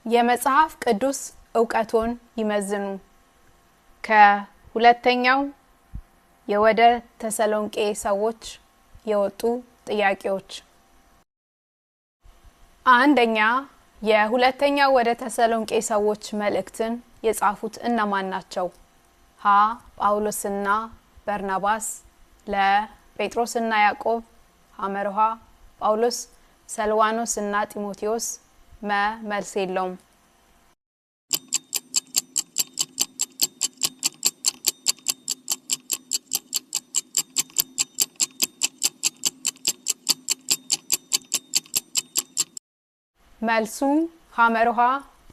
የመጽሐፍ ቅዱስ ዕውቀቶን ይመዝኑ። ከሁለተኛው የወደ ተሰሎንቄ ሰዎች የወጡ ጥያቄዎች። አንደኛ፣ የሁለተኛው ወደ ተሰሎንቄ ሰዎች መልእክትን የጻፉት እነማን ናቸው? ሀ ጳውሎስና በርናባስ፣ ለ ጴጥሮስና ያዕቆብ፣ ሐመርሃ ጳውሎስ፣ ሰልዋኖስና ጢሞቴዎስ፣ መልስ የለውም። መልሱ ሐመርሃ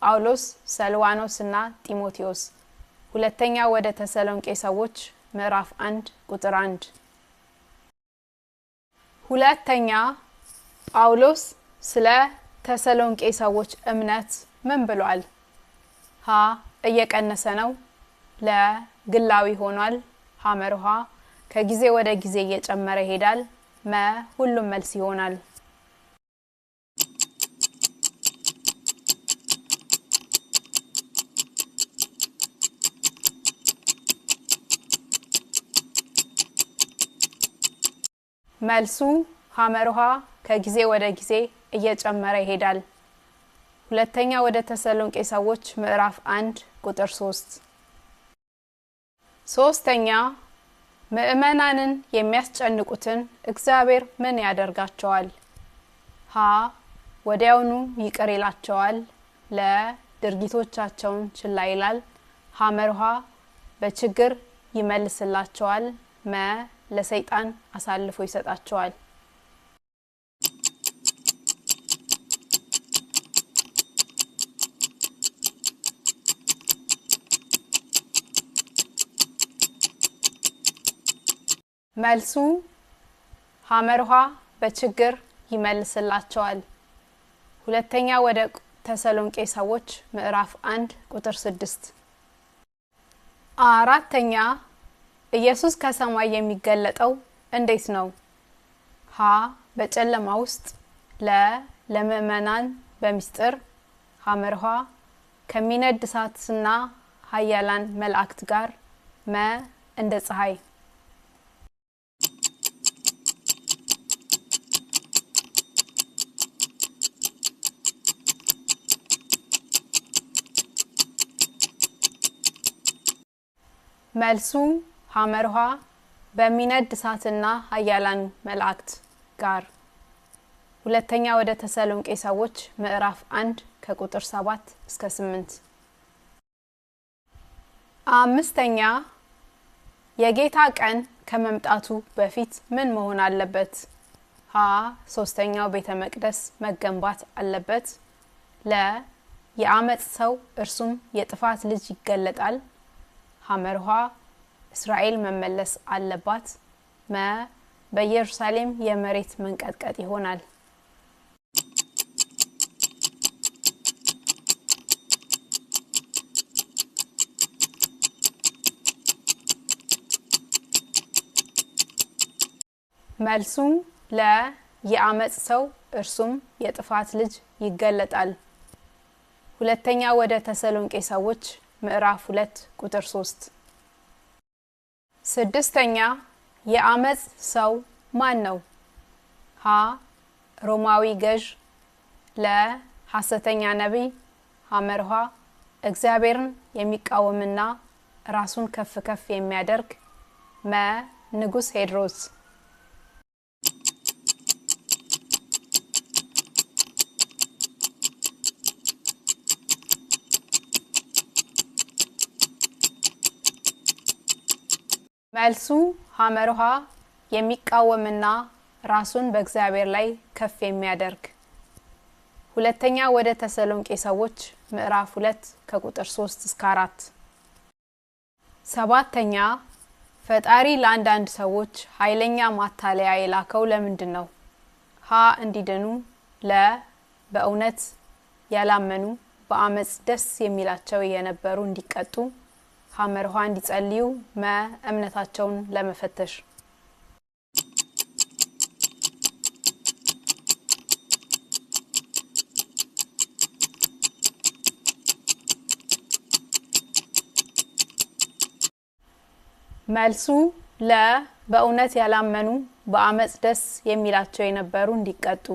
ጳውሎስ፣ ሰልዋኖስና ጢሞቴዎስ። ሁለተኛ ወደ ተሰሎንቄ ሰዎች ምዕራፍ 1 ቁጥር 1። ሁለተኛ ጳውሎስ ስለ ተሰሎንቄ ሰዎች እምነት ምን ብሏል? ሀ እየቀነሰ ነው፣ ለ ግላዊ ሆኗል፣ ሐመርሃ ከጊዜ ወደ ጊዜ እየጨመረ ይሄዳል፣ ሁሉም መልስ ይሆናል። መልሱ ሐመርሃ ከጊዜ ወደ ጊዜ እየጨመረ ይሄዳል። ሁለተኛ ወደ ተሰሎንቄ ሰዎች ምዕራፍ 1 ቁጥር 3። ሶስተኛ ምእመናንን የሚያስጨንቁትን እግዚአብሔር ምን ያደርጋቸዋል? ሀ ወዲያውኑ ይቅር ይላቸዋል፣ ለ ድርጊቶቻቸውን ችላ ይላል፣ ሐመርሃ በችግር ይመልስላቸዋል፣ ለሰይጣን አሳልፎ ይሰጣቸዋል። መልሱ ሐመርሃ በችግር ይመልስላቸዋል። ሁለተኛ ወደ ተሰሎንቄ ሰዎች ምዕራፍ 1 ቁጥር 6። አራተኛ ኢየሱስ ከሰማይ የሚገለጠው እንዴት ነው? ሀ በጨለማ ውስጥ፣ ለ ለምእመናን በሚስጥር፣ ሐመርሃ ከሚነድ እሳትና ኃያላን መላእክት ጋር፣ እንደ ፀሐይ። መልሱ ሐመርሃ በሚነድ እሳትና ኃያላን መላእክት ጋር። ሁለተኛ ወደ ተሰሎንቄ ሰዎች ምዕራፍ 1 ከቁጥር 7 እስከ 8። አምስተኛ የጌታ ቀን ከመምጣቱ በፊት ምን መሆን አለበት? ሀ ሶስተኛው ቤተ መቅደስ መገንባት አለበት፣ ለ የአመጽ ሰው እርሱም የጥፋት ልጅ ይገለጣል፣ ሐመርሃ እስራኤል መመለስ አለባት፣ በኢየሩሳሌም የመሬት መንቀጥቀጥ ይሆናል። መልሱ ለ የአመጽ ሰው እርሱም የጥፋት ልጅ ይገለጣል። ሁለተኛ ወደ ተሰሎንቄ ሰዎች ምዕራፍ 2 ቁጥር 3። ስድስተኛ የአመጽ ሰው ማን ነው? ሀ ሮማዊ ገዥ፣ ለ ሐሰተኛ ነቢይ፣ ሐመርሃ እግዚአብሔርን የሚቃወምና ራሱን ከፍ ከፍ የሚያደርግ፣ ንጉስ ሄሮድስ። መልሱ ሐመርሃ የሚቃወምና ራሱን በእግዚአብሔር ላይ ከፍ የሚያደርግ። ሁለተኛ ወደ ተሰሎንቄ ሰዎች ምዕራፍ 2 ከቁጥር 3 እስከ 4። ሰባተኛ ፈጣሪ ለአንዳንድ ሰዎች ኃይለኛ ማታለያ የላከው ለምንድን ነው? ሀ እንዲድኑ፣ ለ በእውነት ያላመኑ በአመጽ ደስ የሚላቸው የነበሩ እንዲቀጡ፣ ሐመርሃ እንዲጸልዩ፣ እምነታቸውን ለመፈተሽ። መልሱ ለ በእውነት ያላመኑ በአመጽ ደስ የሚላቸው የነበሩ እንዲቀጡ።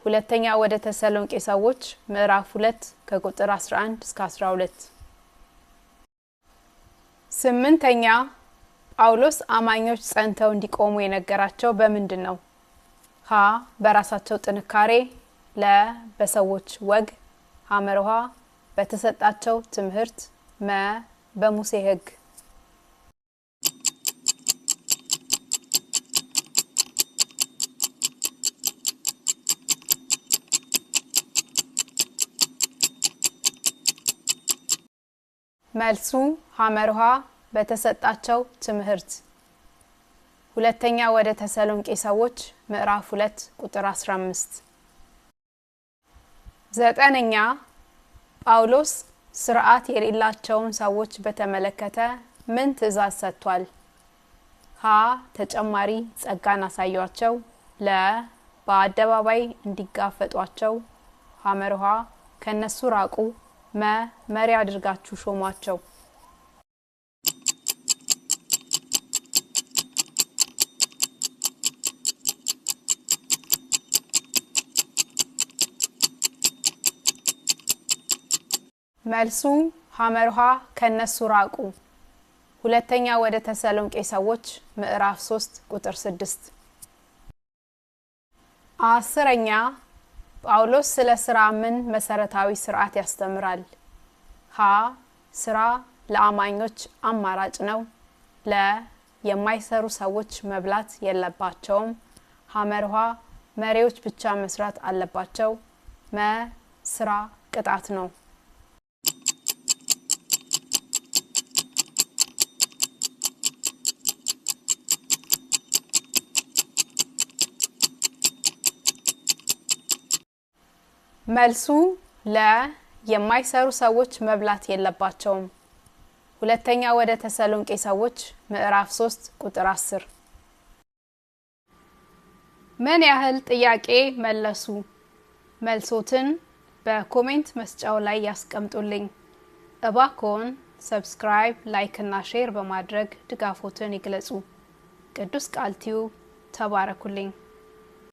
ሁለተኛ ወደ ተሰሎንቄ ሰዎች ምዕራፍ 2 ከቁጥር 11 እስከ 12። ስምንተኛ ጳውሎስ አማኞች ጸንተው እንዲቆሙ የነገራቸው በምንድን ነው? ሀ በራሳቸው ጥንካሬ፣ ለ በሰዎች ወግ፣ ሐመርሃ በተሰጣቸው ትምህርት፣ መ በሙሴ ሕግ። መልሱ ሐመርሃ በተሰጣቸው ትምህርት። ሁለተኛ ወደ ተሰሎንቄ ሰዎች ምዕራፍ 2 ቁጥር 15። ዘጠነኛ ጳውሎስ ስርዓት የሌላቸውን ሰዎች በተመለከተ ምን ትእዛዝ ሰጥቷል? ሀ ተጨማሪ ጸጋን አሳያቸው፣ ለ በአደባባይ እንዲጋፈጧቸው፣ ሐመርሃ ከነሱ ራቁ፣ መ መሪ አድርጋችሁ ሾሟቸው። መልሱ ሐመርሃ ከነሱ ራቁ። ሁለተኛ ወደ ተሰሎንቄ ሰዎች ምዕራፍ 3 ቁጥር 6። አስረኛ ጳውሎስ ስለ ስራ ምን መሰረታዊ ስርዓት ያስተምራል? ሀ ስራ ለአማኞች አማራጭ ነው፣ ለ የማይሰሩ ሰዎች መብላት የለባቸውም፣ ሐመርሃ መሪዎች ብቻ መስራት አለባቸው፣ መ ስራ ቅጣት ነው። መልሱ ለ የማይሰሩ ሰዎች መብላት የለባቸውም። ሁለተኛ ወደ ተሰሎንቄ ሰዎች ምዕራፍ 3 ቁጥር 10። ምን ያህል ጥያቄ መለሱ? መልሶትን በኮሜንት መስጫው ላይ ያስቀምጡልኝ። እባክዎን ሰብስክራይብ፣ ላይክ እና ሼር በማድረግ ድጋፎትን ይግለጹ። ቅዱስ ቃል ቲዩብ ተባረኩልኝ።